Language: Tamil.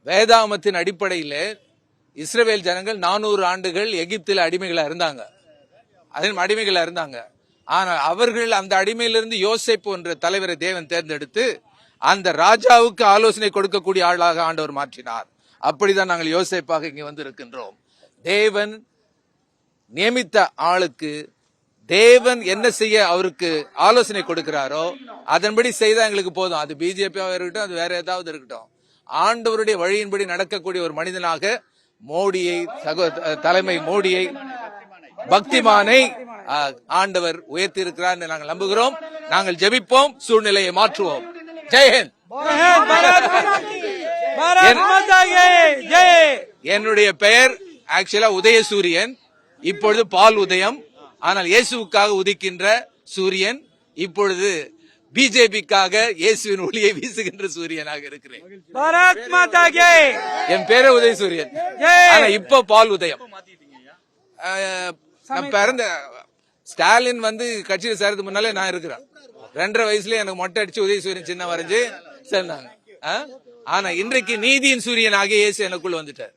வேதாமத்தின் அடிப்படையில் இஸ்ரவேல் ஜனங்கள் 400 ஆண்டுகள் எகிப்தில் அடிமைகளா இருந்தாங்க. ஆனால் அவர்கள் அந்த அடிமையிலிருந்து யோசேப்பு என்ற தலைவரை தேவன் தேர்ந்தெடுத்து அந்த ராஜாவுக்கு ஆலோசனை கொடுக்கக்கூடிய ஆளாக ஆண்டவர் மாற்றினார். அப்படிதான் நாங்கள் யோசேப்பாக இங்கே வந்து இருக்கின்றோம். தேவன் நியமித்த ஆளுக்கு தேவன் என்ன செய்ய அவருக்கு ஆலோசனை கொடுக்கிறாரோ அதன்படி செய்தா எங்களுக்கு போதும். அது பிஜேபியாக இருக்கட்டும், அது வேற ஏதாவது இருக்கட்டும். ஆண்டவருடைய வழியின்படி நடக்கக்கூடிய ஒரு மனிதனாக மோடியை, தலைமை மோடியை, பக்திமானை ஆண்டவர் உயர்த்தி இருக்கிறார் என்று நாங்கள் நம்புகிறோம். நாங்கள் ஜெபிப்போம், சூழ்நிலையை மாற்றுவோம். ஜெயஹிந்த். என்னுடைய பெயர் ஆக்சுவலா உதயசூரியன், இப்பொழுது பால் உதயம். ஆனால் இயேசுவுக்காக உதிக்கின்ற சூரியன், இப்பொழுது பிஜேபிக்காக இயேசுவின் ஒளியை வீசுகின்ற சூரியனாக இருக்கிறேன். என் பேரே உதயசூரியன், ஆனா இப்ப பால் உதயம். பிறந்த ஸ்டாலின் வந்து கட்சியில் சேர்றதுக்கு முன்னாலே நான் இருக்கிறேன். 2.5 வயசுல எனக்கு மொட்டை அடிச்சு உதயசூரியன் சின்ன வரைஞ்சு சேர்ந்தாங்க. ஆனா இன்றைக்கு நீதியின் சூரியன் ஆகிய இயேசு எனக்குள்ள வந்துட்டார்.